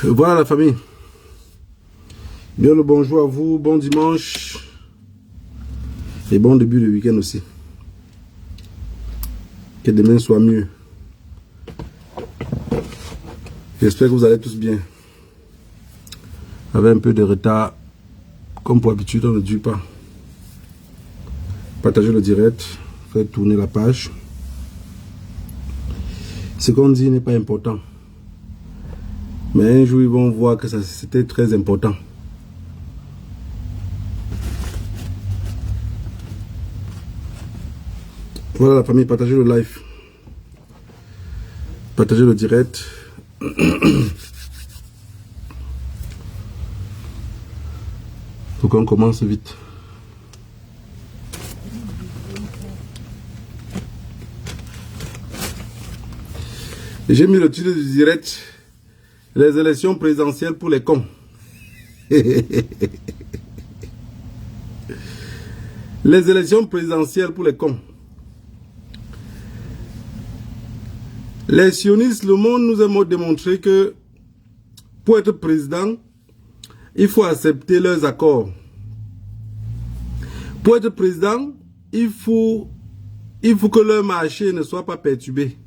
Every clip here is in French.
Voilà la famille. Bien le bonjour à vous, bon dimanche et bon début de week-end aussi. Que demain soit mieux. J'espère que vous allez tous bien. Avec un peu de retard, comme pour habitude, on ne dure pas. Partagez le direct, faites tourner la page. Ce qu'on dit n'est pas important. Mais un jour, ils vont voir que c'était très important. Voilà la famille, partagez le live. Partagez le direct. Faut qu'on commence vite. J'ai mis le titre du direct. Les élections présidentielles pour les cons. Les élections présidentielles pour les cons. Les sionistes, le monde nous a démontré que pour être président, il faut accepter leurs accords. Pour être président, il faut que leur marché ne soit pas perturbé.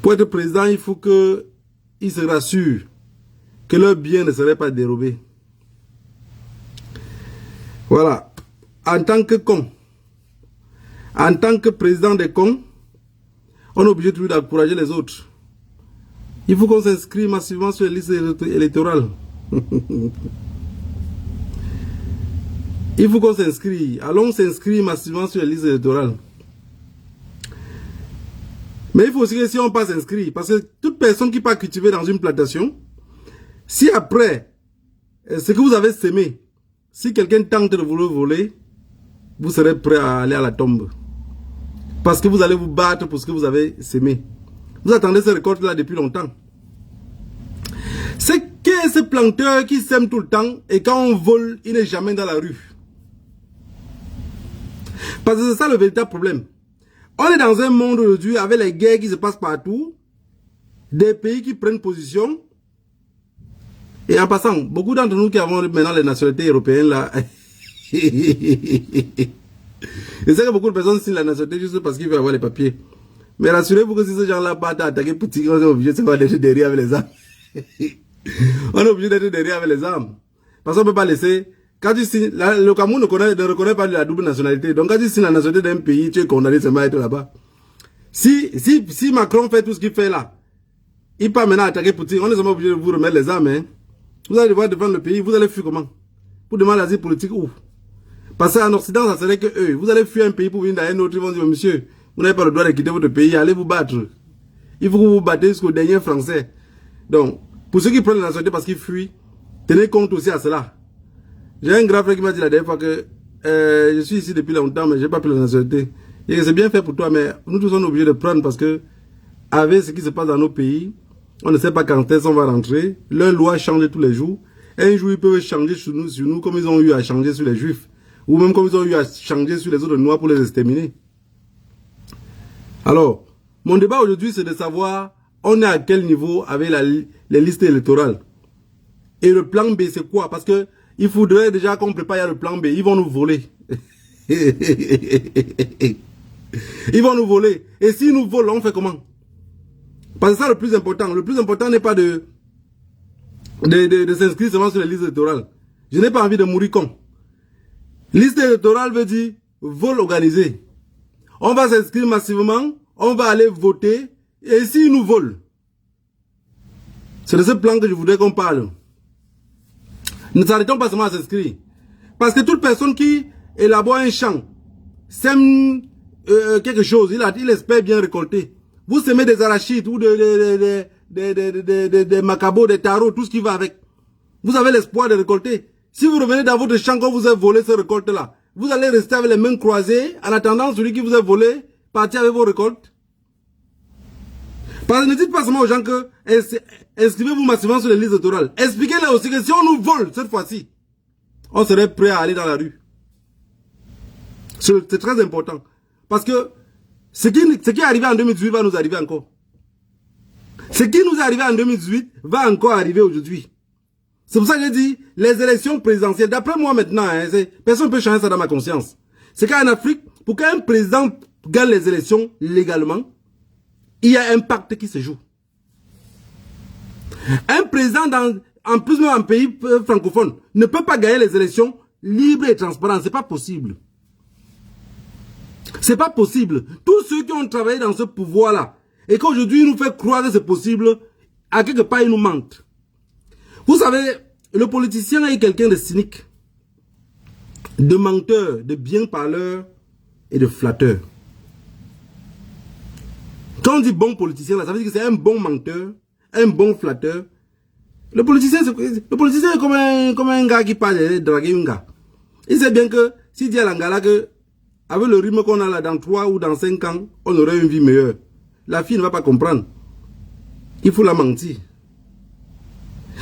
Pour être président, il faut qu'ils se rassurent que leurs biens ne seraient pas dérobés. Voilà. En tant que con, en tant que président des cons, on est obligé toujours d'encourager les autres. Il faut qu'on s'inscrive massivement sur les listes électorales. Il faut qu'on s'inscrive. Allons s'inscrire massivement sur les listes électorales. Mais il faut aussi que si on passe inscrit, parce que toute personne qui part cultiver dans une plantation, si après, ce que vous avez sémé, si quelqu'un tente de vous le voler, vous serez prêt à aller à la tombe. Parce que vous allez vous battre pour ce que vous avez sémé. Vous attendez cette récolte-là depuis longtemps. C'est que ce planteur qui sème tout le temps et quand on vole, il n'est jamais dans la rue. Parce que c'est ça le véritable problème. On est dans un monde aujourd'hui avec les guerres qui se passent partout, des pays qui prennent position. Et en passant, beaucoup d'entre nous qui avons maintenant les nationalités européennes là, je sais que beaucoup de personnes signent la nationalité juste parce qu'ils veulent avoir les papiers. Mais rassurez-vous que si ces gens-là partent attaquer Poutine, on est obligé d'être derrière avec les armes. On est obligé d'être derrière avec les armes. Parce qu'on ne peut pas laisser. Quand tu signes, le Cameroun ne reconnaît pas la double nationalité. Donc quand tu signes la nationalité d'un pays, tu es condamné seulement à être là-bas. Si Macron fait tout ce qu'il fait là, il part maintenant attaquer Poutine, on est seulement obligé de vous remettre les armes. Hein. Vous allez devoir défendre le pays, vous allez fuir comment? Pour demander l'asile politique où? Parce qu'en Occident, ça serait que eux, vous allez fuir un pays pour venir dans un autre, ils vont dire, monsieur, vous n'avez pas le droit de quitter votre pays, allez vous battre. Il faut que vous vous battez jusqu'au dernier français. Donc, pour ceux qui prennent la nationalité parce qu'ils fuient, tenez compte aussi à cela. J'ai un grand frère qui m'a dit la dernière fois que je suis ici depuis longtemps, mais je n'ai pas pris la nationalité. Et que c'est bien fait pour toi, mais nous tous sommes obligés de prendre parce que, avec ce qui se passe dans nos pays, on ne sait pas quand est-ce qu'on va rentrer. Leurs lois changent tous les jours. Un jour, ils peuvent changer sur nous comme ils ont eu à changer sur les juifs. Ou même comme ils ont eu à changer sur les autres noirs pour les exterminer. Alors, mon débat aujourd'hui, c'est de savoir, on est à quel niveau avec les listes électorales. Et le plan B, c'est quoi? Parce que il faudrait déjà qu'on prépare le plan B. Ils vont nous voler. Ils vont nous voler. Et s'ils nous volent, on fait comment? Parce que c'est ça le plus important. Le plus important n'est pas de s'inscrire seulement sur les listes électorales. Je n'ai pas envie de mourir con. Liste électorale veut dire vol organisé. On va s'inscrire massivement, on va aller voter, et s'ils nous volent, c'est de ce plan que je voudrais qu'on parle. Ne s'arrêtons pas seulement à s'inscrire. Parce que toute personne qui élabore un champ, sème quelque chose, il espère bien récolter. Vous semez des arachides ou des macabos, des tarots, tout ce qui va avec. Vous avez l'espoir de récolter. Si vous revenez dans votre champ quand vous avez volé cette récolte-là, vous allez rester avec les mains croisées en attendant celui qui vous a volé partir avec vos récoltes. Parce que ne dites pas seulement aux gens que inscrivez-vous massivement sur les listes électorales. Expliquez-leur aussi que si on nous vole cette fois-ci, on serait prêt à aller dans la rue. C'est très important. Parce que ce qui est arrivé en 2018 va nous arriver encore. Ce qui nous est arrivé en 2018 va encore arriver aujourd'hui. C'est pour ça que je dis, les élections présidentielles, d'après moi maintenant, hein, personne ne peut changer ça dans ma conscience. C'est qu'en Afrique, pour qu'un président gagne les élections légalement, il y a un pacte qui se joue. Un président, en plus même en pays francophone, ne peut pas gagner les élections libres et transparentes. C'est pas possible. C'est pas possible. Tous ceux qui ont travaillé dans ce pouvoir-là, et qu'aujourd'hui nous fait croire que c'est possible, à quelque part ils nous mentent. Vous savez, le politicien est quelqu'un de cynique, de menteur, de bien parleur et de flatteur. Quand on dit bon politicien, là, ça veut dire que c'est un bon menteur, un bon flatteur. Le politicien est comme un gars qui parle de draguer un gars. Il sait bien que s'il dit à l'Angala que avec le rythme qu'on a là dans 3 ou dans 5 ans, on aurait une vie meilleure. La fille ne va pas comprendre. Il faut la mentir.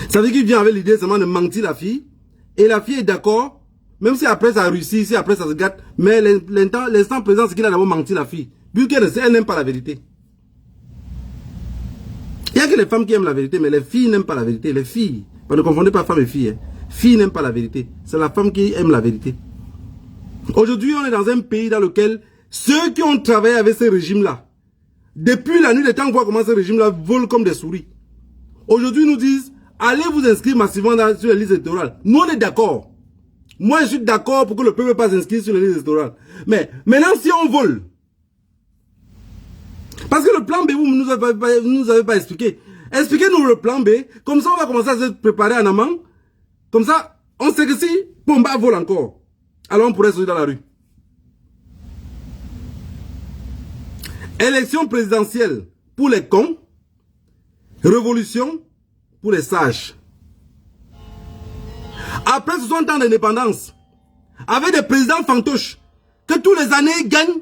Ça veut dire qu'il vient avec l'idée seulement de mentir la fille. Et la fille est d'accord, même si après ça réussit, si après ça se gâte. Mais l'instant présent, c'est qu'il a d'abord menti la fille. Vu qu'elle n'aime pas la vérité. Il n'y a que les femmes qui aiment la vérité, mais les filles n'aiment pas la vérité. Les filles, ne confondez pas femmes et filles. Hein. Filles n'aiment pas la vérité. C'est la femme qui aime la vérité. Aujourd'hui, on est dans un pays dans lequel ceux qui ont travaillé avec ce régime-là, depuis la nuit des temps, on voit comment ce régime-là vole comme des souris. Aujourd'hui, ils nous disent, allez vous inscrire massivement sur les listes électorales. Nous, on est d'accord. Moi, je suis d'accord pour que le peuple ne pas s'inscrire sur les listes électorales. Mais maintenant, si on vole, parce que le plan B, vous ne nous avez pas expliqué. Expliquez-nous le plan B. Comme ça, on va commencer à se préparer en amont. Comme ça, on sait que si Pomba vole encore, alors on pourrait sortir dans la rue. Élection présidentielle pour les cons. Révolution pour les sages. Après 60 ans d'indépendance, avec des présidents fantoches, que tous les années gagnent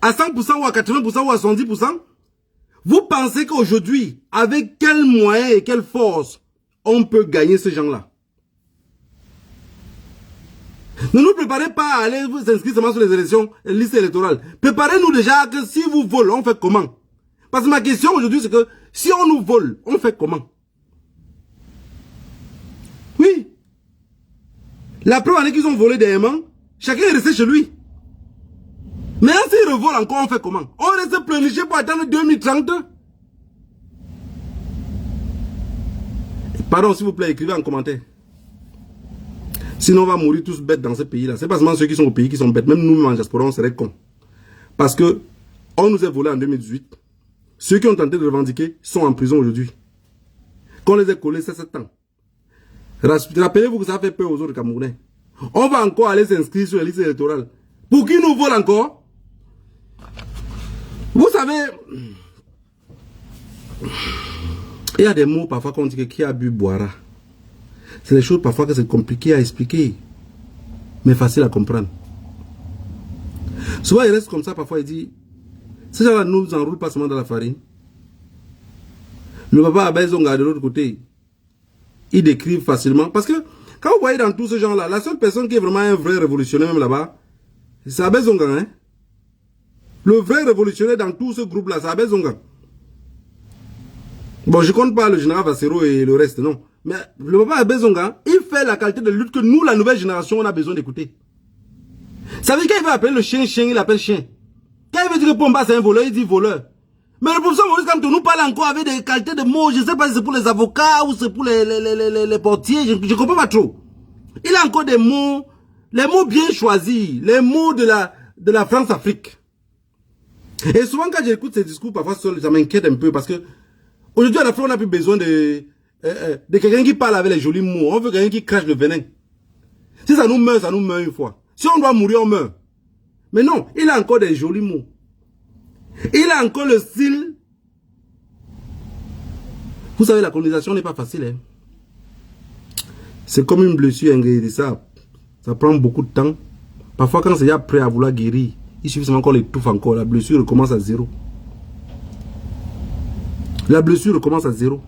à 100% ou à 80% ou à 70%, vous pensez qu'aujourd'hui, avec quels moyens et quelle force on peut gagner ces gens-là? Ne nous préparez pas à aller vous inscrire seulement sur les élections, les listes électorales. Préparez-nous déjà que si vous volez, on fait comment? Parce que ma question aujourd'hui, c'est que si on nous vole, on fait comment? Oui. La première année qu'ils ont volé des aimants, chacun est resté chez lui. Maintenant, s'ils revolent encore, on fait comment? On reste planifié pour attendre 2030? Pardon, s'il vous plaît, écrivez en commentaire. Sinon, on va mourir tous bêtes dans ce pays-là. C'est pas seulement ceux qui sont au pays qui sont bêtes. Même nous, en diaspora, on serait cons. Parce que on nous a volé en 2018. Ceux qui ont tenté de revendiquer sont en prison aujourd'hui. Qu'on les ait collés, c'est 7 ans. Rappelez-vous que ça fait peur aux autres Camerounais. On va encore aller s'inscrire sur les listes électorales. Pour qu'ils nous volent encore? Vous savez, il y a des mots parfois qu'on dit que qui a bu boira. C'est des choses parfois que c'est compliqué à expliquer, mais facile à comprendre. Souvent il reste comme ça, parfois il dit, ces gens-là ne nous enroulent pas seulement dans la farine. Le papa Abelzonga de l'autre côté, il décrit facilement. Parce que quand vous voyez dans tous ces gens-là, la seule personne qui est vraiment un vrai révolutionnaire même là-bas, c'est Abelzonga. Hein? Le vrai révolutionnaire dans tout ce groupe-là, c'est Abelzonga. Bon, je compte pas le général Vassero et le reste, non. Mais le papa Abelzonga, il fait la qualité de lutte que nous, la nouvelle génération, on a besoin d'écouter. Ça veut dire qu'il veut appeler le chien chien, il appelle chien. Quand il veut dire que Pomba c'est un voleur, il dit voleur. Mais le professeur Maurice Kamto nous parle encore avec des qualités de mots, je ne sais pas si c'est pour les avocats ou c'est pour les portiers, je ne comprends pas trop. Il a encore des mots, les mots bien choisis, les mots de la France-Afrique. Et souvent quand j'écoute ces discours, parfois ça m'inquiète un peu parce que aujourd'hui à la fois on n'a plus besoin de quelqu'un qui parle avec les jolis mots. On veut quelqu'un qui crache le venin. Si ça nous meurt une fois. Si on doit mourir, on meurt. Mais non, il a encore des jolis mots. Il a encore le style. Vous savez, la colonisation n'est pas facile. Hein? C'est comme une blessure inguérissable. Ça prend beaucoup de temps. Parfois, quand c'est déjà prêt à vouloir guérir, il suffit seulement qu'on l'étouffe encore. La blessure recommence à zéro. La blessure recommence à zéro.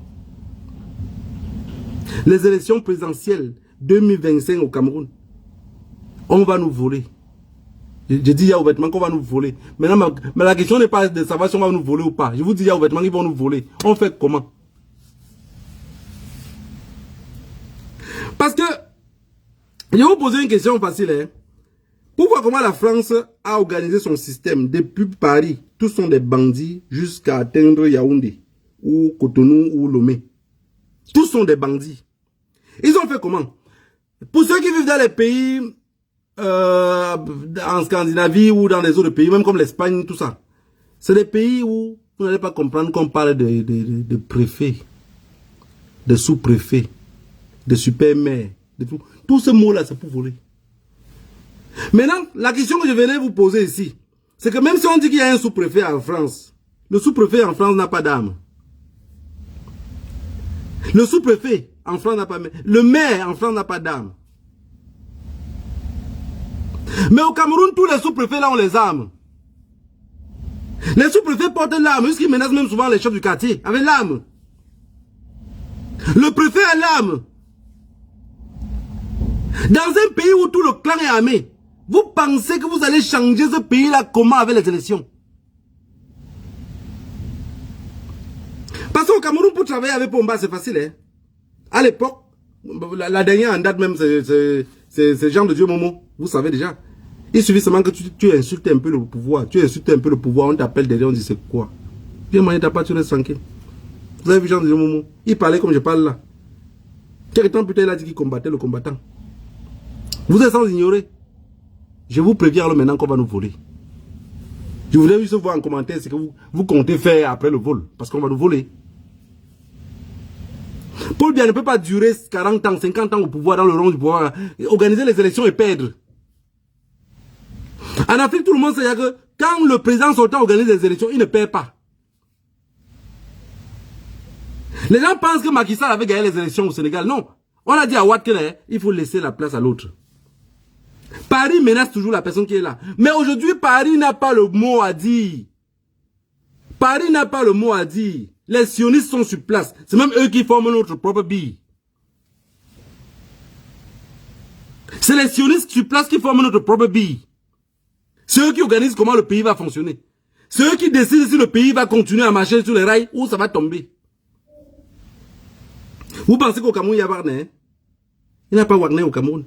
Les élections présidentielles 2025 au Cameroun, on va nous voler. Je dis il y a ouvertement qu'on va nous voler. Maintenant, mais la question n'est pas de savoir si on va nous voler ou pas. Je vous dis il y a ouvertement qu'ils vont nous voler. On fait comment? Parce que, je vais vous poser une question facile. Hein. Pourquoi comment la France a organisé son système depuis Paris? Tous sont des bandits jusqu'à atteindre Yaoundé, ou Cotonou, ou Lomé. Tous sont des bandits. Ils ont fait comment? Pour ceux qui vivent dans les pays en Scandinavie ou dans les autres pays, même comme l'Espagne, tout ça, c'est des pays où vous n'allez pas comprendre qu'on parle de préfets, de sous-préfets, de super-maires, de tout. Tous ces mots-là, c'est pour voler. Maintenant, la question que je venais vous poser ici, c'est que même si on dit qu'il y a un sous-préfet en France, le sous-préfet en France n'a pas d'âme. Le sous-préfet en France n'a pas d'âme. Le maire en France n'a pas d'âme. Mais au Cameroun, tous les sous-préfets là ont les armes. Les sous-préfets portent l'arme, jusqu'ils menacent même souvent les chefs du quartier avec l'arme. Le préfet a l'arme. Dans un pays où tout le clan est armé, vous pensez que vous allez changer ce pays-là comment avec les élections? Parce qu'au Cameroun, pour travailler avec Pomba, c'est facile. Hein? À l'époque, la dernière en date même, c'est Jean de Dieu Momo. Vous savez déjà. Il suffit seulement que tu insultes un peu le pouvoir. Tu insultes un peu le pouvoir, on t'appelle derrière, on dit c'est quoi? Viens manger ta part, tu restes tranquille. Vous avez vu Jean de Dieu Momo? Il parlait comme je parle là. Quel temps plus tard, il a dit qu'il combattait le combattant. Vous êtes sans ignorer. Je vous préviens alors maintenant qu'on va nous voler. Je voulais juste voir en commentaire ce que vous comptez faire après le vol. Parce qu'on va nous voler. Paul Biya ne peut pas durer 40 ans, 50 ans au pouvoir, dans le rang du pouvoir, organiser les élections et perdre. En Afrique, tout le monde sait que quand le président sortant organise les élections, il ne perd pas. Les gens pensent que Macky Sall avait gagné les élections au Sénégal. Non. On a dit à Ouad qu'il faut laisser la place à l'autre. Paris menace toujours la personne qui est là. Mais aujourd'hui, Paris n'a pas le mot à dire. Paris n'a pas le mot à dire. Les sionistes sont sur place. C'est même eux qui forment notre propre bille. C'est les sionistes sur place qui forment notre propre bille. C'est eux qui organisent comment le pays va fonctionner. C'est eux qui décident si le pays va continuer à marcher sur les rails ou ça va tomber. Vous pensez qu'au Cameroun, il y a Wagner? Il n'y a pas Wagner au Cameroun.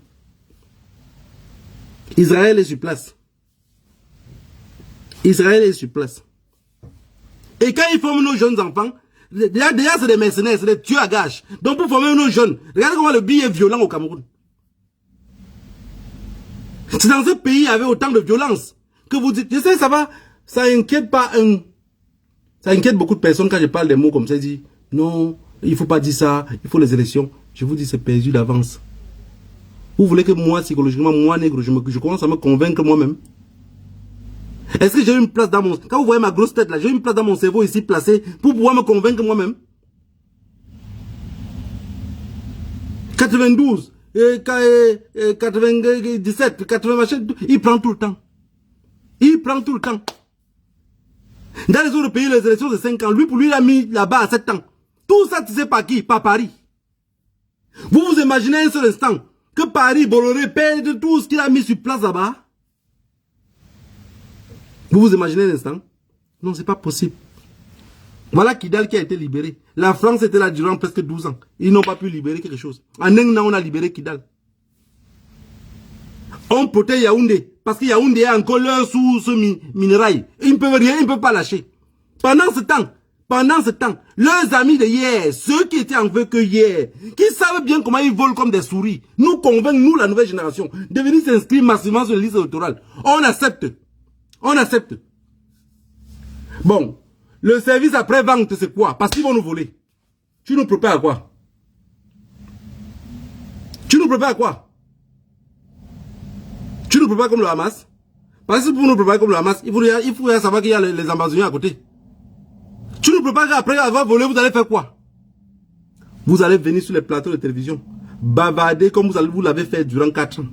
Israël est sur place. Israël est sur place. Et quand ils forment nos jeunes enfants, déjà c'est des mercenaires, c'est des tueurs à gages. Donc pour former nos jeunes, regardez comment le billet est violent au Cameroun. C'est dans ce pays avec autant de violence que vous dites, je sais, ça va, ça inquiète pas ça inquiète beaucoup de personnes quand je parle des mots comme ça, ils disent, non, il faut pas dire ça, il faut les élections. Je vous dis, c'est perdu d'avance. Vous voulez que moi, psychologiquement, moi, nègre, je commence à me convaincre moi-même? Est-ce que j'ai une place dans mon... Quand vous voyez ma grosse tête là, j'ai une place dans mon cerveau ici placée pour pouvoir me convaincre moi-même? 92, 97, 80 machin, il prend tout le temps. Il prend tout le temps. Dans les autres pays, les élections de 5 ans, lui, pour lui, il a mis là-bas à 7 ans. Tout ça, tu sais par qui? Par Paris. Vous vous imaginez un seul instant que Paris, Bolloré, perde tout ce qu'il a mis sur place là-bas? Vous vous imaginez un instant? Non, c'est pas possible. Voilà Kidal qui a été libéré. La France était là durant presque 12 ans. Ils n'ont pas pu libérer quelque chose. En un an, on a libéré Kidal. On protège Yaoundé. Parce que Yaoundé est encore l'heure sous ce minérail. Ils ne peuvent rien, ils ne peuvent pas lâcher. Pendant ce temps, leurs amis de hier, ceux qui étaient en feu que hier, qui savent bien comment ils volent comme des souris, nous convainquent, nous, la nouvelle génération, de venir s'inscrire massivement sur les listes électorales. On accepte. On accepte. Bon, le service après-vente, c'est quoi? Parce qu'ils vont nous voler. Tu nous prépares à quoi? Tu nous prépares à quoi? Tu nous prépares comme le Hamas? Parce que pour nous préparer comme le Hamas, il faut savoir qu'il y a les ambassadeurs à côté. Tu nous prépares qu'après avoir volé, vous allez faire quoi? Vous allez venir sur les plateaux de télévision, bavarder comme vous l'avez fait durant 4 ans.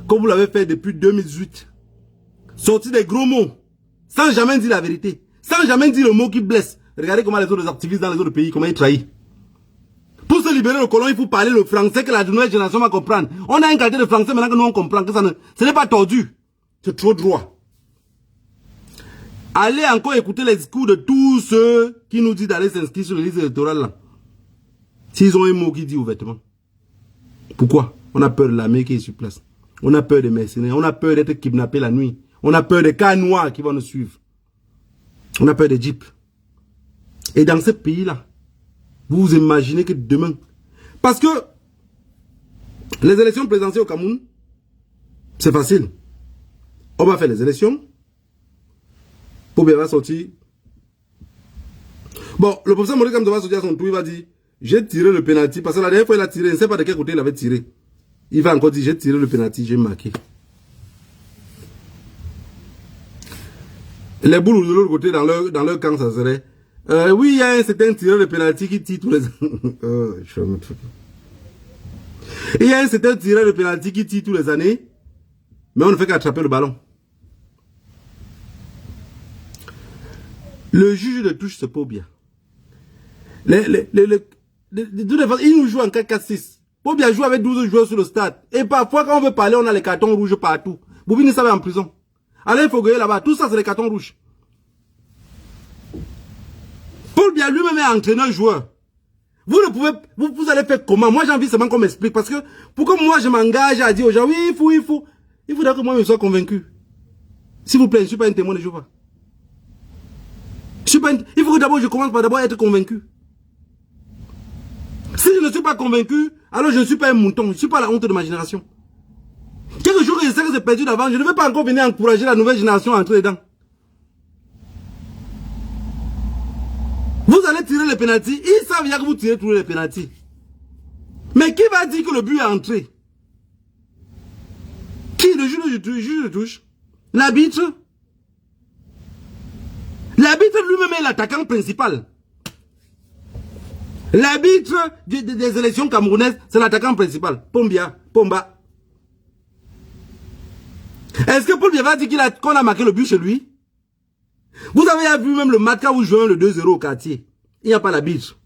Comme vous l'avez fait depuis 2018. Sortir des gros mots, sans jamais dire la vérité, sans jamais dire le mot qui blesse. Regardez comment les autres activistes dans les autres pays, comment ils trahissent. Pour se libérer le colon, il faut parler le français que la nouvelle génération va comprendre. On a un quartier de français maintenant que nous on comprend que ce n'est pas tordu. C'est trop droit. Allez encore écouter les discours de tous ceux qui nous disent d'aller s'inscrire sur les listes électorales là. S'ils ont un mot qui dit ouvertement. Pourquoi? On a peur de l'armée qui est sur place. On a peur des mercenaires. On a peur d'être kidnappés la nuit. On a peur des cas noirs qui vont nous suivre. On a peur des jeeps. Et dans ce pays-là, vous vous imaginez que demain... Parce que les élections présidentielles au Cameroun, c'est facile. On va faire les élections. Pobia va sortir. Bon, le professeur Maurice Kamto va sortir à son tour, il va dire, j'ai tiré le penalty, parce que la dernière fois il a tiré, je ne sais pas de quel côté il avait tiré. Il va encore dire, j'ai tiré le penalty, j'ai marqué. Les boules de l'autre côté, dans leur camp, ça serait, oui, il y a un certain tireur de penalty qui tire tous les ans. Il y a un certain tireur de penalty qui tire tous les années, mais on ne fait qu'attraper le ballon. Le juge de touche, c'est pas bien. De toute façon, il nous joue en 4-4-6. Pobia joue avec 12 joueurs sur le stade. Et parfois, quand on veut parler, on a les cartons rouges partout. Boubini savait en prison. Allez, Fogoye là-bas, tout ça, c'est les cartons rouges. Pobia lui-même est entraîneur-joueur. Vous ne pouvez, vous allez faire comment? Moi, j'ai envie seulement qu'on m'explique. Parce que, pourquoi moi, je m'engage à dire aux gens, oui, il faudra que moi, je sois convaincu. S'il vous plaît, je ne suis pas un témoin de Jéhovah. Il faut que d'abord je commence par d'abord être convaincu. Si je ne suis pas convaincu, alors je ne suis pas un mouton, je ne suis pas la honte de ma génération. Quelque chose que je sais que c'est perdu d'avant, je ne veux pas encore venir encourager la nouvelle génération à entrer dedans. Vous allez tirer les pénaltys, ils savent bien que vous tirez tous les pénaltys. Mais qui va dire que le but est entré? Qui? Le juge de touche? L'arbitre? L'arbitre lui-même est l'attaquant principal. L'arbitre des élections camerounaises, c'est l'attaquant principal. Pomba. Est-ce que Paul Biya va dire qu'on a marqué le but chez lui? Vous avez vu même le match où vous jouez le 2-0 au quartier. Il n'y a pas l'arbitre.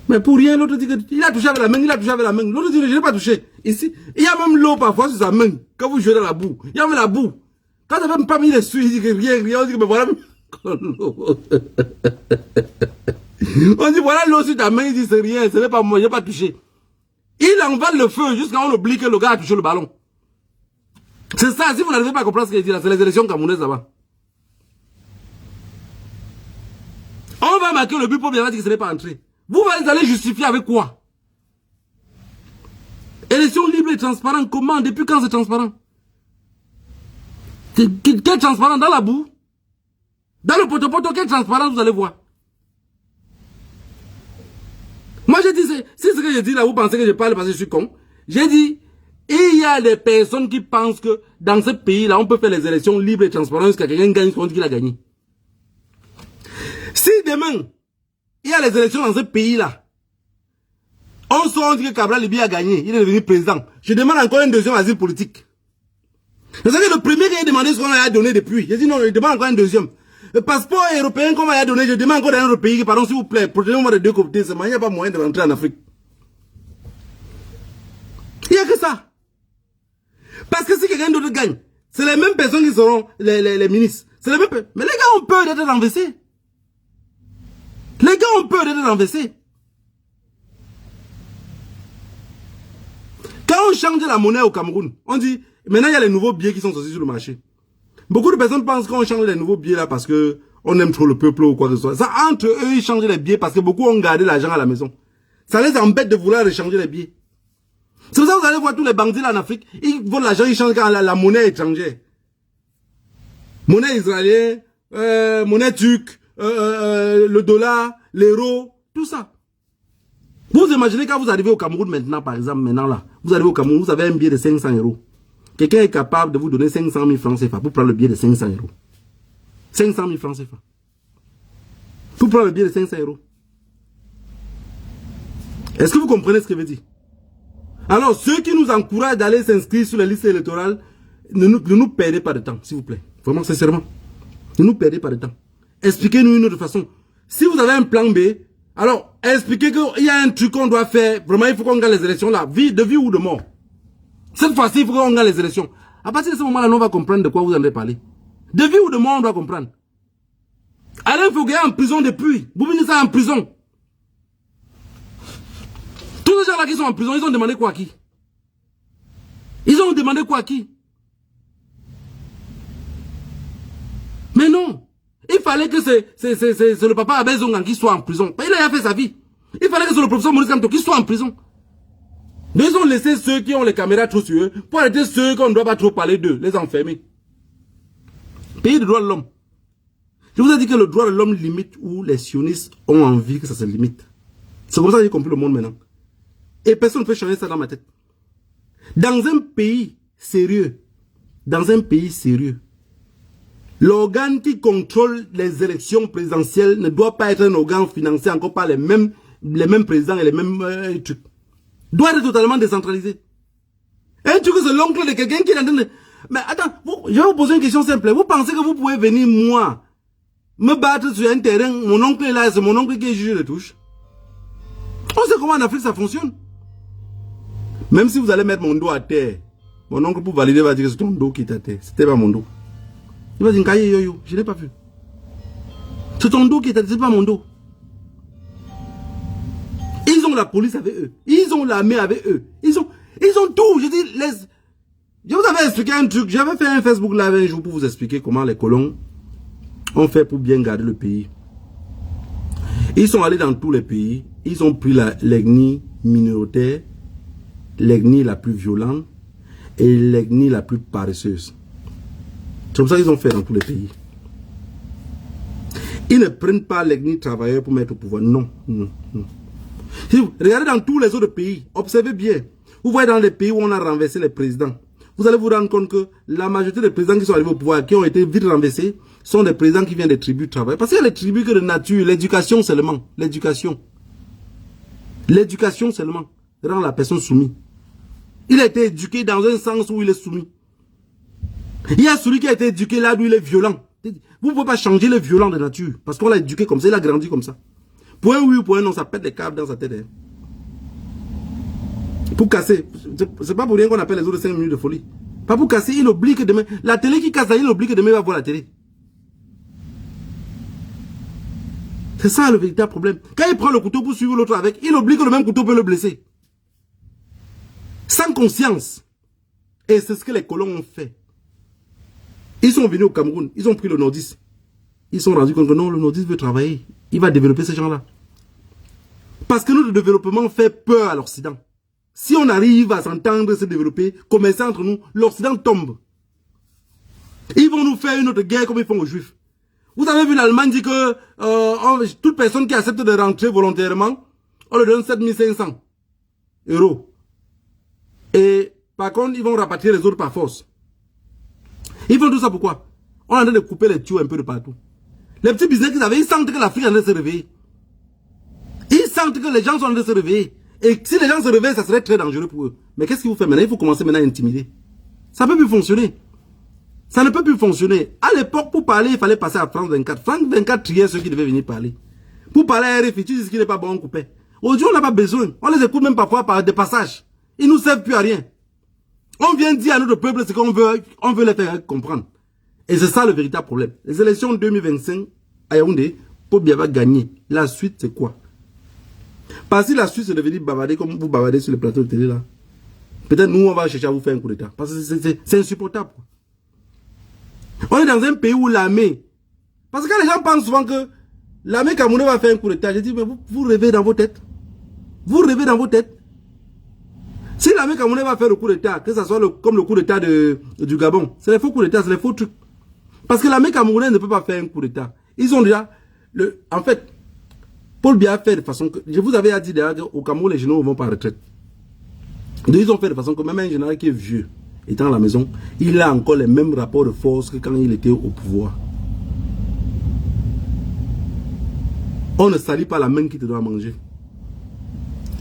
Mais pour rien, l'autre dit qu'il a touché avec la main, L'autre dit que je n'ai pas touché. Ici, il y a même l'eau parfois sur sa main. Quand vous jouez dans la boue, il y a même la boue. Quand tu n'as même pas mis les suies, il dit que rien, on dit que voilà. On dit voilà l'eau sur ta main, il dit c'est rien, ce n'est pas moi, je n'ai pas touché. Il envale le feu jusqu'à on oublie que le gars a touché le ballon. C'est ça, si vous n'arrivez pas à comprendre ce qu'il dit là, c'est les élections camerounaises là-bas. On va marquer le but pour bien dire que ce n'est pas entré. Vous allez justifier avec quoi? Élection libre et transparente, comment? Depuis quand c'est transparent? Quel transparent? Dans la boue? Dans le poteau, quelle transparence vous allez voir? Moi j'ai dit, c'est ce que je dis là, vous pensez que je parle parce que je suis con. J'ai dit, il y a des personnes qui pensent que dans ce pays-là, on peut faire les élections libres et transparentes jusqu'à quelqu'un gagne ce qu'on dit qu'il a gagné. Si demain, il y a les élections dans ce pays-là, on sort que Cabral Libye a gagné, il est devenu président. Je demande encore un deuxième asile politique. Vous savez, le premier qui a demandé ce qu'on a donné depuis, j'ai dit non, je demande encore un deuxième. Le passeport européen qu'on m'a donné, je demande encore d'un autre pays, pardon s'il vous plaît, protégez-moi des deux côtés, il n'y a pas moyen de rentrer en Afrique. Il n'y a que ça. Parce que si quelqu'un d'autre gagne, c'est les mêmes personnes qui seront les ministres. C'est les mêmes personnes. Mais les gars ont peur d'être renversés. Les gars ont peur d'être renversés. Quand on change la monnaie au Cameroun, on dit, maintenant il y a les nouveaux billets qui sont sortis sur le marché. Beaucoup de personnes pensent qu'on change les nouveaux billets là parce que on aime trop le peuple ou quoi que ce soit. Ça, entre eux, ils changent les billets parce que beaucoup ont gardé l'argent à la maison. Ça les embête de vouloir échanger les billets. C'est pour ça que vous allez voir tous les bandits là en Afrique, ils volent l'argent, ils changent la monnaie étrangère. Monnaie israélienne, monnaie turque, le dollar, l'euro, tout ça. Vous imaginez quand vous arrivez au Cameroun maintenant, par exemple, vous arrivez au Cameroun, vous avez un billet de 500 €. Quelqu'un est capable de vous donner 500 000 francs CFA pour prendre le billet de 500 €. 500 000 francs CFA. Pour prendre le billet de 500 €. Est-ce que vous comprenez ce que je veux dire? Alors, ceux qui nous encouragent d'aller s'inscrire sur les listes électorales, ne nous perdez pas de temps, s'il vous plaît. Vraiment, sincèrement. Ne nous perdez pas de temps. Expliquez-nous une autre façon. Si vous avez un plan B, alors, expliquez qu'il y a un truc qu'on doit faire. Vraiment, il faut qu'on gagne les élections là. De vie ou de mort. Cette fois-ci, il faut qu'on gagne les élections. À partir de ce moment-là, on va comprendre de quoi vous en avez parlé. De vie ou de mort, on doit comprendre. Alain Foguet est en prison depuis. Boubini ça en prison. Tous ces gens-là qui sont en prison, ils ont demandé quoi à qui? Ils ont demandé quoi à qui? Mais non. Il fallait que c'est le papa Abel Zongan qui soit en prison. Il a fait sa vie. Il fallait que c'est le professeur Maurice Kamto qui soit en prison. Mais ils ont laissé ceux qui ont les caméras trop sur eux pour arrêter ceux qu'on ne doit pas trop parler d'eux, les enfermer. Pays de droit de l'homme. Je vous ai dit que le droit de l'homme limite où les sionistes ont envie que ça se limite. C'est comme ça que j'ai compris le monde maintenant. Et personne ne peut changer ça dans ma tête. Dans un pays sérieux, l'organe qui contrôle les élections présidentielles ne doit pas être un organe financé encore par les mêmes présidents et les mêmes trucs. Doit être totalement décentralisé. Un truc, c'est l'oncle de quelqu'un qui est en train de... Mais attends, je vais vous poser une question simple. Vous pensez que vous pouvez venir, moi, me battre sur un terrain, mon oncle est là, c'est mon oncle qui est juge de touche? On sait comment en Afrique ça fonctionne. Même si vous allez mettre mon dos à terre, mon oncle pour valider va dire que c'est ton dos qui est à terre. C'était pas mon dos. Il va dire, je n'ai pas vu. C'est ton dos qui est à terre, c'est pas mon dos. Ils ont la police avec eux. Ils ont l'armée avec eux. Ils ont tout. Je dis, je vous avais expliqué un truc. J'avais fait un Facebook live un jour pour vous expliquer comment les colons ont fait pour bien garder le pays. Ils sont allés dans tous les pays. Ils ont pris l'ethnie minoritaire, l'ethnie la plus violente et l'ethnie la plus paresseuse. C'est comme ça qu'ils ont fait dans tous les pays. Ils ne prennent pas l'ethnie travailleur pour mettre au pouvoir. Non, non, non. Si vous regardez dans tous les autres pays, observez bien. Vous voyez dans les pays où on a renversé les présidents, vous allez vous rendre compte que la majorité des présidents qui sont arrivés au pouvoir, qui ont été vite renversés, sont des présidents qui viennent des tribus travailleuses. Parce qu'il y a les tribus que de nature, l'éducation seulement. L'éducation. L'éducation seulement rend la personne soumise. Il a été éduqué dans un sens où il est soumis. Il y a celui qui a été éduqué là où il est violent. Vous ne pouvez pas changer le violent de nature. Parce qu'on l'a éduqué comme ça, il a grandi comme ça. Pour un oui ou pour un non, ça pète les câbles dans sa tête. Hein. Pour casser. C'est pas pour rien qu'on appelle les autres 5 minutes de folie. Pas pour casser, il oublie que demain... La télé qui casse, il oublie que demain il va voir la télé. C'est ça le véritable problème. Quand il prend le couteau pour suivre l'autre avec, il oublie que le même couteau peut le blesser. Sans conscience. Et c'est ce que les colons ont fait. Ils sont venus au Cameroun, ils ont pris le nordiste. Ils se sont rendus compte que non, le nordiste veut travailler. Il va développer ces gens-là. Parce que notre développement fait peur à l'Occident. Si on arrive à s'entendre, se développer, commercer entre nous, l'Occident tombe. Ils vont nous faire une autre guerre comme ils font aux Juifs. Vous avez vu l'Allemagne dire que toute personne qui accepte de rentrer volontairement, on leur donne 7500 €. Et par contre, ils vont rapatrier les autres par force. Ils font tout ça pourquoi? On est en train de couper les tuyaux un peu de partout. Les petits business qu'ils avaient, ils sentent que l'Afrique est en train de se réveiller. Ils sentent que les gens sont en train de se réveiller. Et si les gens se réveillent, ça serait très dangereux pour eux. Mais qu'est-ce qu'il vous fait maintenant? Il faut commencer maintenant à intimider. Ça ne peut plus fonctionner. Ça ne peut plus fonctionner. À l'époque, pour parler, il fallait passer à France 24. France 24 triait ceux qui devaient venir parler. Pour parler à RFI, tu dis ce qui n'est pas bon, on coupait. Aujourd'hui, on n'a pas besoin. On les écoute même parfois par des passages. Ils ne nous servent plus à rien. On vient dire à notre peuple ce qu'on veut, on veut les faire comprendre. Et c'est ça le véritable problème. Les élections 2025 à Yaoundé, Paul Biya va gagner. La suite, c'est quoi? Parce que la suite, c'est de venir bavarder comme vous bavardez sur le plateau de télé là. Peut-être nous, on va chercher à vous faire un coup d'état. Parce que c'est insupportable. On est dans un pays où l'armée... Parce que quand les gens pensent souvent que l'armée camerounaise va faire un coup d'état, je dis, mais vous rêvez dans vos têtes. Vous rêvez dans vos têtes. Si l'armée camerounaise va faire le coup d'état, que ce soit comme le coup d'état du Gabon, c'est les faux coups d'état, c'est les faux trucs. Parce que l'armée camerounaise ne peut pas faire un coup d'état. Ils ont déjà... En fait, Paul Biya a fait de façon que... Je vous avais dit déjà qu'au Cameroun, les généraux ne vont pas en retraite. Donc, ils ont fait de façon que même un général qui est vieux, étant à la maison, il a encore les mêmes rapports de force que quand il était au pouvoir. On ne salit pas la main qui te doit manger.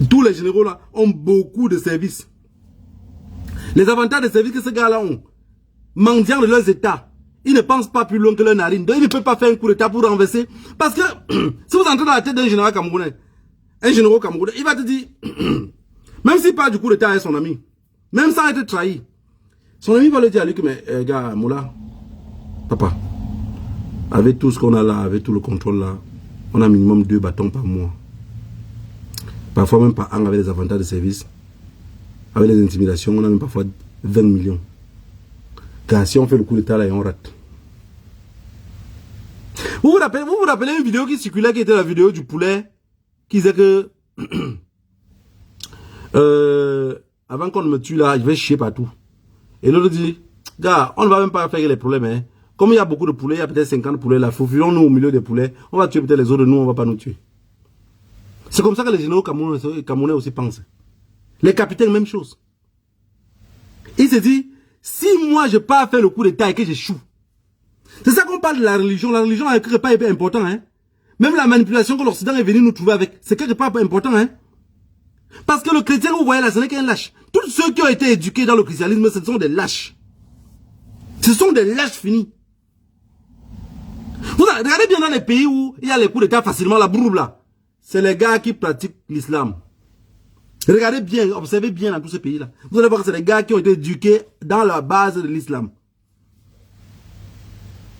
Tous les généraux là ont beaucoup de services. Les avantages de services que ces gars-là ont, mendiant de leurs états, ils ne pensent pas plus loin que leur narine. Donc ils ne peuvent pas faire un coup d'état pour renverser. Parce que si vous entrez dans la tête d'un général camerounais, un général camerounais, il va te dire, même s'il parle du coup d'état avec son ami, même sans être trahi, Son ami va le dire à lui que, mais gars, Moula, papa, avec tout ce qu'on a là, avec tout le contrôle là, on a minimum 2 bâtons par mois. Parfois même par an avec les avantages de service. Avec les intimidations, on a même parfois 20 millions. Car si on fait le coup d'état là et on rate. Vous vous rappelez une vidéo qui circulait, qui était la vidéo du poulet, qui disait que avant qu'on ne me tue là, je vais chier partout. Et l'autre dit, gars, on ne va même pas faire les problèmes. Hein. Comme il y a beaucoup de poulets, il y a peut-être 50 poulets là, faufilons-nous au milieu des poulets, on va tuer peut-être les autres, nous on ne va pas nous tuer. C'est comme ça que les généraux camerounais aussi pensent. Les capitaines, même chose. Il se dit, si moi je pars faire le coup d'état et que j'échoue, c'est ça qu'on parle de la religion. La religion n'est pas important. Hein. Même la manipulation que l'Occident est venu nous trouver avec, c'est quelque part pas important. Hein. Parce que le chrétien, vous voyez là, ce n'est qu'un lâche. Tous ceux qui ont été éduqués dans le christianisme, ce sont des lâches. Ce sont des lâches finis. Vous regardez bien dans les pays où il y a les coups d'état facilement, la bourbe là. C'est les gars qui pratiquent l'islam. Regardez bien, observez bien dans tous ces pays-là. Vous allez voir que c'est les gars qui ont été éduqués dans la base de l'islam.